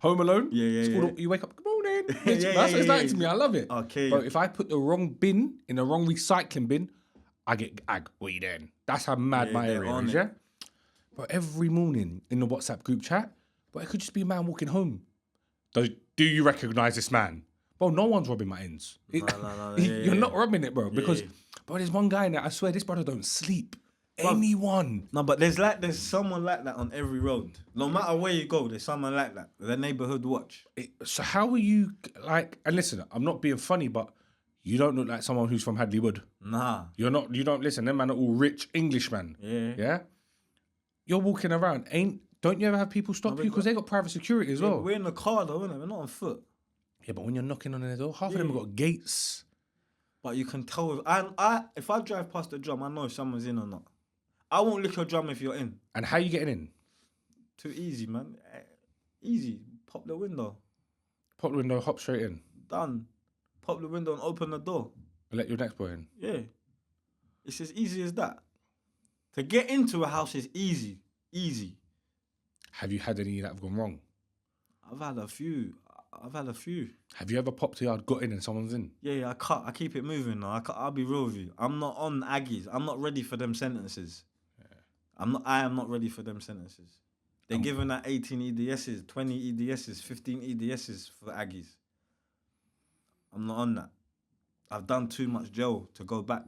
Alone? Yeah. It's called, you wake up, good morning. Yeah, That's what it's like yeah. to me. I love it. Okay. But if I put the wrong bin in the wrong recycling bin, I get ag. What you doing? That's how mad my they're area on is, it. yeah? But every morning in the WhatsApp group chat, but it could just be a man walking home. Do you recognise this man? Bro, no one's robbing my ends. No. You're not robbing it, bro. Because, yeah. bro, there's one guy in there, I swear this brother don't sleep. Anyone. No, but there's someone like that on every road. No matter where you go, there's someone like that. The neighborhood watch. So how are you, like, and listen, I'm not being funny, but you don't look like someone who's from Hadley Wood. Nah. You don't listen, them man are all rich Englishmen. Yeah. You're walking around, don't you ever have people stop you? Because they got private security as well. We're in the car though, innit? We're not on foot. Yeah, but when you're knocking on their door, half of them have got gates. But you can tell if I drive past the drum, I know if someone's in or not. I won't lick your drum if you're in. And how you getting in? Too easy, man. Easy. Pop the window. Pop the window, hop straight in. Done. Pop the window and open the door. And let your next boy in. Yeah. It's as easy as that. To get into a house is easy. Easy. Have you had any that have gone wrong? I've had a few. Have you ever popped a yard, got in and someone's in? Yeah, I keep it moving now. I'll be real with you. I'm not on Aggies. I'm not ready for them sentences. Yeah. I am not ready for them sentences. They're giving that 18 EDSs, 20 EDSs, 15 EDSs for Aggies. I'm not on that. I've done too much jail to go back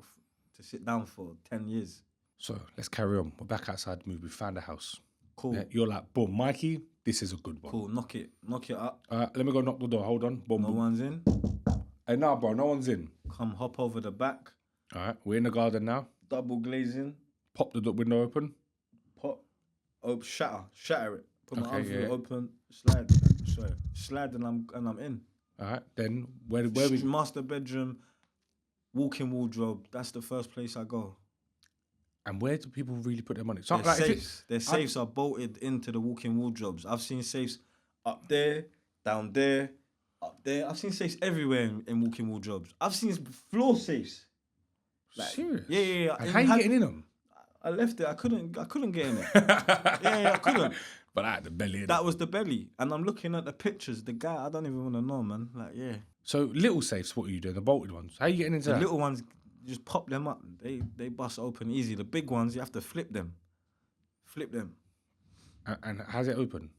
to sit down for 10 years. So let's carry on. We're back outside. We found a house. Cool. Yeah, you're like, boom, Mikey, this is a good one. Cool. Knock it up. Let me go knock the door. Hold on. Boom, No boom. one's in. Hey, nah, bro, no one's in. Come hop over the back. All right, we're in the garden now. Double glazing. Pop the window open. Pop. Shatter it. Put my Okay, arm through yeah. it open. Slide and I'm in. All right, then where we? Master bedroom. Walk-in wardrobe. That's the first place I go. And where do people really put their money? So, Their safes. Their safes are bolted into the walk-in wardrobes. I've seen safes up there, down there, up there. I've seen safes everywhere in walk-in wardrobes. I've seen floor safes. Serious? Yeah. And how you getting in them? I left it. I couldn't get in it. yeah, I couldn't. But I had the belly. That was the belly. And I'm looking at the pictures. The guy, I don't even want to know, man. Like, yeah. So little safes, what are you doing? The bolted ones. How you getting into The that? little ones, you just pop them up. They bust open easy. The big ones, you have to flip them. And how's it open?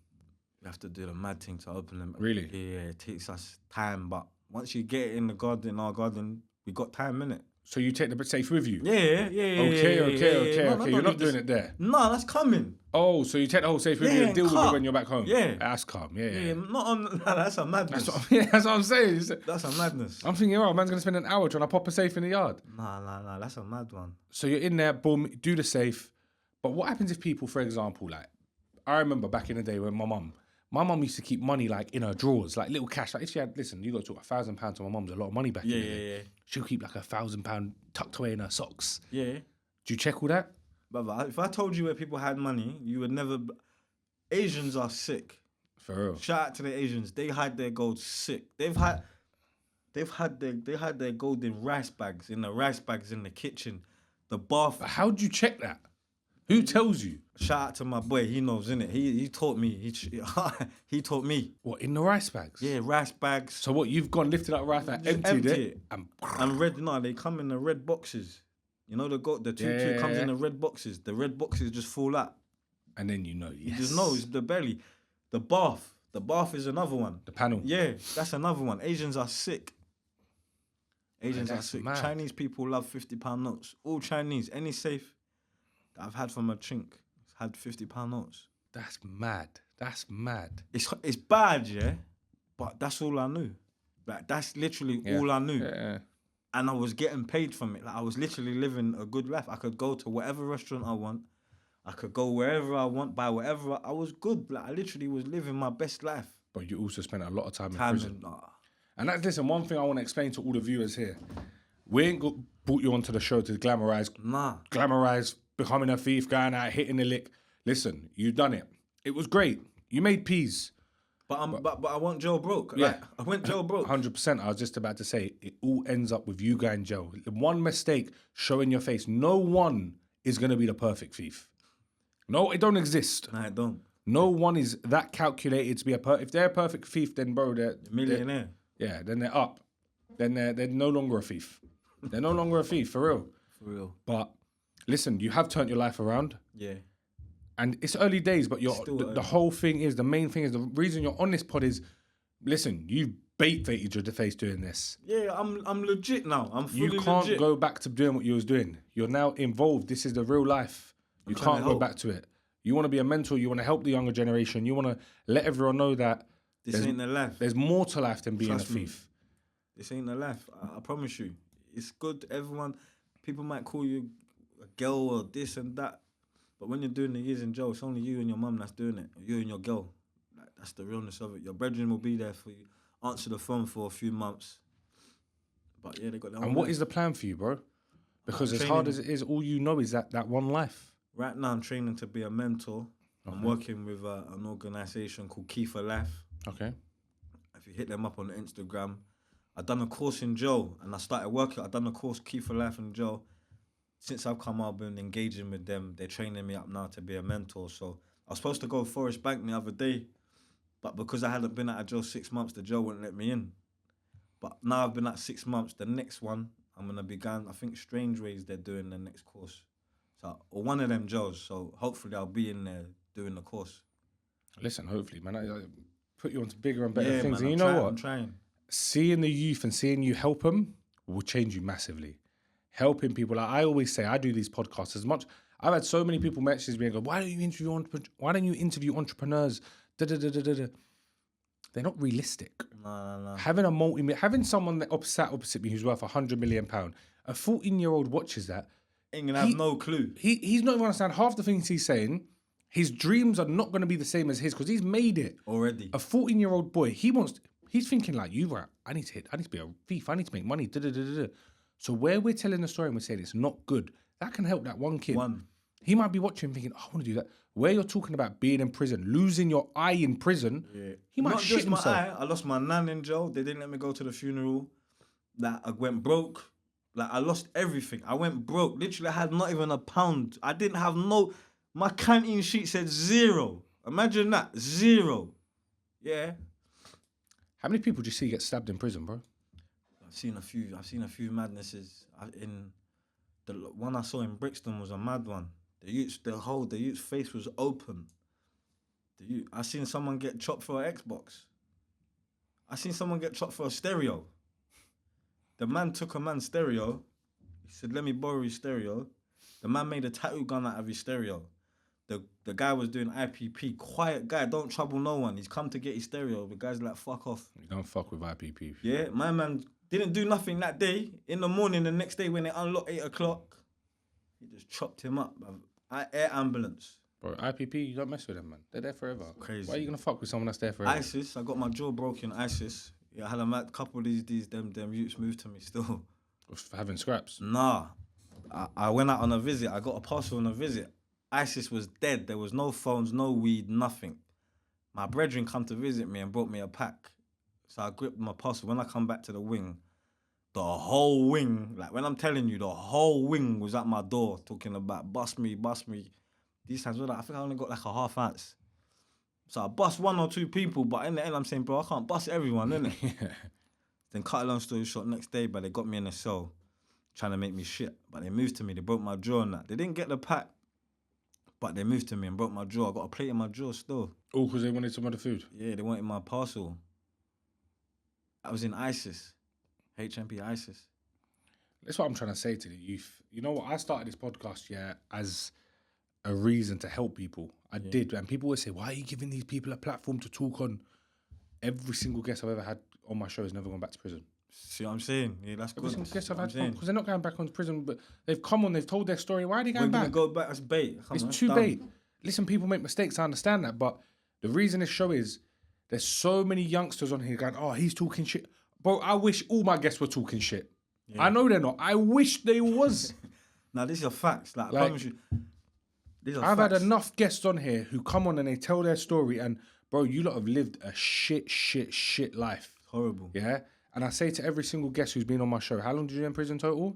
You have to do the mad thing to open them. Really? Yeah, it takes us time. But once you get it in our garden, we got time in it. So you take the safe with you? Yeah. Okay. You're not doing it there. No, that's coming. Oh, so you take the whole safe with you and deal with it when you're back home? Yeah. That's calm, yeah. Yeah, not on. That's a madness. That's what I'm saying. That's a madness. I'm thinking, oh, man's going to spend an hour trying to pop a safe in the yard. Nah, that's a mad one. So you're in there, boom, do the safe. But what happens if people, for example, like, I remember back in the day when my mum used to keep money like in her drawers, like little cash. Like if she had, listen, you got to talk £1,000 to my mum's a lot of money back in the day. Yeah. She'll keep like £1,000 tucked away in her socks. Yeah. Do you check all that? But if I told you where people had money, you would never. Asians are sick. For real. Shout out to the Asians. They hide their gold sick. They had their gold in rice bags, in the kitchen, the bath. But how do you check that? Who tells you? Shout out to my boy. He knows, innit? He taught me. He taught me. What, in the rice bags? Yeah, rice bags. So what, you've gone, lifted up rice bag, emptied it, and red. No, they come in the red boxes. You know the two comes in the red boxes. The red boxes just fall out. And then you know, yes. You just know it's the belly. The bath. The bath is another one. The panel. Yeah, that's another one. Asians are sick. Asians are sick. Mad. Chinese people love £50 notes. All Chinese. Any safe that I've had from a chink had £50 notes. That's mad. It's bad, yeah, but that's all I knew. Like that's literally all I knew. Yeah. And I was getting paid from it. Like I was literally living a good life. I could go to whatever restaurant I want. I could go wherever I want, buy whatever. I was good. Like I literally was living my best life. But you also spent a lot of time in prison. Nah. And that's, listen, one thing I want to explain to all the viewers here. We ain't brought you onto the show to glamorize becoming a thief, going out, hitting the lick. Listen, you've done it. It was great. You made peas. But I want Joe broke. Yeah. Like, I went Joe broke. 100%. I was just about to say, it all ends up with you going jail. One mistake, showing your face. No one is going to be the perfect thief. No, it don't exist. Nah, I don't. No one is that calculated to be if they're a perfect thief, then bro, they're Millionaire. then they're up. Then they're no longer a thief. They're no longer a thief, for real. For real. But listen, you have turned your life around. Yeah. And it's early days, but the whole thing is, the main thing is, the reason you're on this pod is, listen, you baited your face doing this. Yeah, I'm legit now. I'm fully You can't legit. go back to doing what you was doing. You're now involved. This is the real life. You trying can't to go help. back to it. You want to be a mentor. You want to help the younger generation. You want to let everyone know that This ain't the life. there's more to life than being Trust a me. thief. This ain't the life. I promise you. It's good. People might call you a girl or this and that. But when you're doing the years in jail, it's only you and your mum that's doing it. You and your girl. Like, that's the realness of it. Your brethren will be there for you. Answer the phone for a few months. But yeah, they got their own And what life. is the plan for you, bro? Because as training. hard as it is, all you know is that one life. Right now, I'm training to be a mentor. I'm working with an organisation called Key for Life. Okay. If you hit them up on Instagram, I've done a course in Joe, and I started working. I've done a course Key for Life in Joe. Since I've come out, I've been engaging with them. They're training me up now to be a mentor. So I was supposed to go to Forest Bank the other day, but because I hadn't been out of jail 6 months, the jail wouldn't let me in. But now I've been out 6 months. The next one, I'm gonna be going. I think Strange Ways they're doing the next course. So or one of them jails. So hopefully I'll be in there doing the course. Listen, hopefully, man, I put you onto bigger and better Yeah, things. man, And you I'm know trying, what? I'm trying. Seeing the youth and seeing you help them will change you massively. Helping people, like I always say, I do these podcasts as much. I've had so many people message me and go, "Why don't you interview entrepreneurs?" They're not realistic. No. Having someone that sat opposite me who's worth £100 million, a 14-year-old watches that. Ain't gonna have no clue. He's not even understand half the things he's saying. His dreams are not going to be the same as his because he's made it Already. A 14-year-old boy, he's thinking like you, right? I need to be a thief. I need to make money. So where we're telling the story and we're saying it's not good, that can help that one kid. He might be watching thinking, I want to do that. Where you're talking about being in prison, losing your eye in prison, he might Not shit just my himself. eye. I lost my nan in jail. They didn't let me go to the funeral. Like, I went broke. Like, I lost everything. I went broke. Literally, I had not even a pound. I didn't have my canteen sheet said 0. Imagine that. 0. Yeah. How many people do you see get stabbed in prison, bro? I've seen a few madnesses. The one I saw in Brixton was a mad one. The youth's face was open. I seen someone get chopped for an Xbox. I seen someone get chopped for a stereo. The man took a man's stereo. He said, "Let me borrow his stereo." The man made a tattoo gun out of his stereo. The guy was doing IPP. Quiet guy, don't trouble no one. He's come to get his stereo. The guy's like, fuck off. You don't fuck with IPP. Yeah, my man didn't do nothing that day. In the morning, the next day when they unlocked 8 o'clock, he just chopped him up. Air ambulance. Bro, IPP, you don't mess with them, man. They're there forever. Crazy. Why are you going to fuck with someone that's there forever? ISIS, I got my jaw broken, ISIS. Yeah, I had a mad couple of them youths moved to me still. For having scraps. Nah. I went out on a visit. I got a parcel on a visit. ISIS was dead. There was no phones, no weed, nothing. My brethren come to visit me and brought me a pack. So I gripped my parcel. When I come back to the wing, the whole wing, like when I'm telling you, the whole wing was at my door talking about bust me. These times, I think I only got like a half ounce. So I bust 1 or 2 people, but in the end I'm saying, bro, I can't bust everyone, innit? Yeah. Then cut a long story short, next day, but they got me in a cell trying to make me shit. But they moved to me, they broke my jaw and that. They didn't get the pack, but they moved to me and broke my jaw. I got a plate in my jaw still. All because they wanted some other food. Yeah, they wanted my parcel. I was in ISIS. HMP ISIS. That's what I'm trying to say to the youth. You know what? I started this podcast, as a reason to help people. I did. And people would say, why are you giving these people a platform to talk on? Every single guest I've ever had on my show has never gone back to prison. See what I'm saying? Yeah, that's Every good. single guest I've That's what had, I'm because they're not going back on prison, but they've come on, they've told their story. Why are they We're going gonna back? go back as bait. Come It's on, too done. bait. Listen, people make mistakes. I understand that, but the reason this show is there's so many youngsters on here going, "Oh, he's talking shit." Bro, I wish all my guests were talking shit. Yeah. I know they're not. I wish they was. Now these are facts. I Like, promise you. These are I've facts. had enough guests on here who come on and they tell their story, and bro, you lot have lived a shit life. Horrible. Yeah? And I say to every single guest who's been on my show, how long did you do in prison total?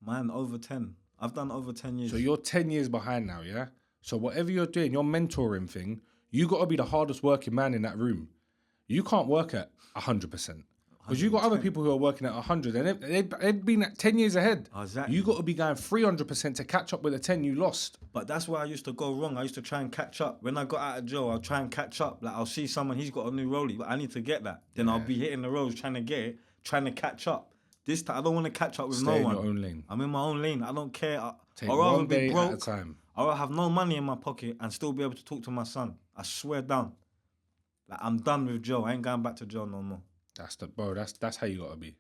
Mine over 10. I've done over 10 years. So you're 10 years behind now, yeah? So whatever you're doing, your mentoring thing, you got to be the hardest working man in that room. You can't work at 100%. Because you got other people who are working at 100 and they've been at 10 years ahead. Exactly. You got to be going 300% to catch up with the 10 you lost. But that's where I used to go wrong. I used to try and catch up. When I got out of jail, I'll try and catch up. Like, I'll see someone, he's got a new rollie, but I need to get that. Then I'll be hitting the roads trying to get it, trying to catch up. This time, I don't want to catch up with Stay no one. in your own lane. I'm in my own lane. I don't care. Take I'd rather one day be broke, at a time. I'd rather have no money in my pocket and still be able to talk to my son. I swear down. Like, I'm done with jail. I ain't going back to jail no more. That's how you got to be.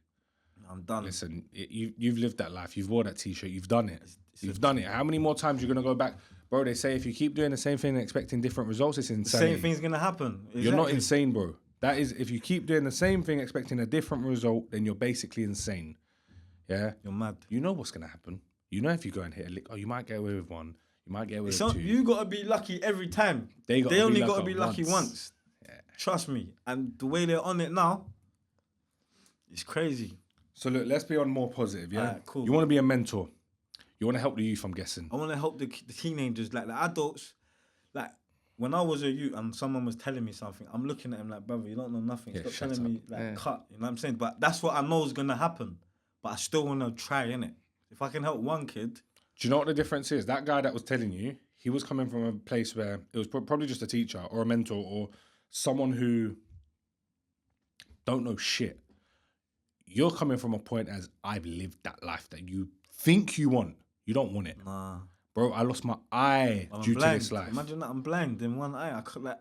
I'm done. Listen, you've lived that life. You've wore that T-shirt. You've done it. You've done it. How many more times you're going to go back? Bro, they say if you keep doing the same thing and expecting different results, it's The insane. same thing's going to happen. Exactly. You're not insane, bro. That is, if you keep doing the same thing expecting a different result, then you're basically insane. Yeah? You're mad. You know what's going to happen. You know if you go and hit a lick, you might get away with one. You might get away with two. You got to be lucky every time. They only got to be lucky once. Yeah. Trust me. And the way they're on it now, it's crazy. So look, let's be on more positive, yeah? Alright, cool. You want to be a mentor. You want to help the youth, I'm guessing. I want to help the teenagers, like the adults. Like, when I was a youth and someone was telling me something, I'm looking at him like, brother, you don't know nothing. Yeah, Stop telling me, like, Yeah. cut. You know what I'm saying? But that's what I know is going to happen. But I still want to try, innit? If I can help one kid. Do you know what the difference is? That guy that was telling you, he was coming from a place where it was probably just a teacher or a mentor or someone who don't know shit. You're coming from a point as I've lived that life that you think you want. You don't want it. Nah. Bro, I lost my eye I'm due blind. to this life. Imagine that I'm blind in one eye. I could, like,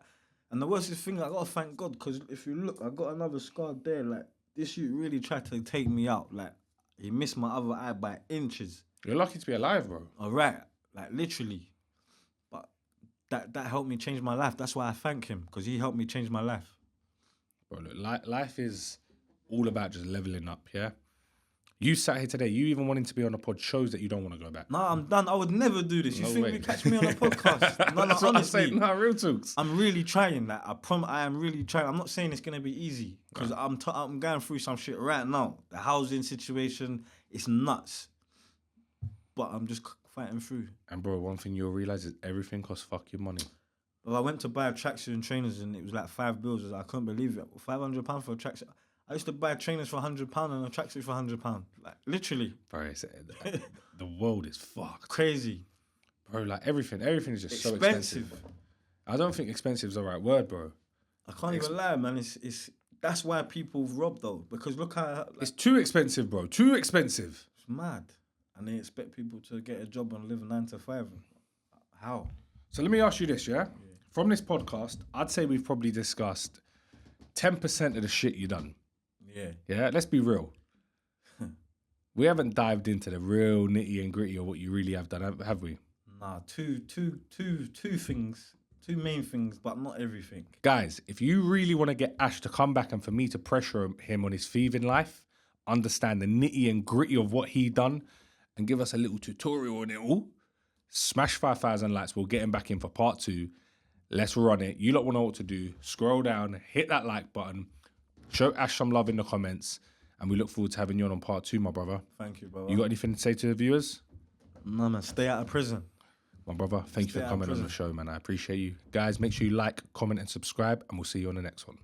and the worst thing, I got to thank God, because if you look, I got another scar there. Like, this youth really tried to take me out. Like, he missed my other eye by inches. You're lucky to be alive, bro. All right. Like, literally. But that helped me change my life. That's why I thank him, because he helped me change my life. Bro, look, life is all about just leveling up, yeah? You sat here today, you even wanting to be on a pod shows that you don't want to go back. No, I'm done. I would never do this. You No think way. you catch me on a podcast? No, That's what honestly. I'm saying. No, real talks. I'm really trying. Like, I am really trying. I'm not saying it's gonna be easy, because I'm going through some shit right now. The housing situation is nuts, but I'm just fighting through. And bro, one thing you'll realize is everything costs fucking money. Well, I went to buy a tracksuit and trainers, and it was like $5. I couldn't believe it. £500 for a tracksuit. I used to buy trainers for £100 and a tracksuit for £100. Like, literally. Bro, the world is fucked. Crazy. Bro, like everything is just so expensive. I don't think expensive is the right word, bro. I can't even lie, man. It's that's why people rob, though, because look how It's too expensive, bro. Too expensive. it's mad, and they expect people to get a job and live 9 to 5. How? So let me ask you this, yeah? From this podcast, I'd say we've probably discussed 10% of the shit you done. Yeah. Yeah, let's be real. We haven't dived into the real nitty and gritty of what you really have done, have we? Nah, two things, two main things, but not everything. Guys, if you really want to get Ash to come back and for me to pressure him on his thieving life, understand the nitty and gritty of what he done, and give us a little tutorial on it all, smash 5,000 likes. We'll get him back in for part 2. Let's run it. You lot will know what to do. Scroll down, hit that like button, show Ash some love in the comments, and we look forward to having you on part 2, my brother. Thank you, brother. You got anything to say to the viewers? No, man, stay out of prison. My brother, thank you for Stay out of coming on the prison. show, man. I appreciate you. Guys, make sure you like, comment, and subscribe, and we'll see you on the next one.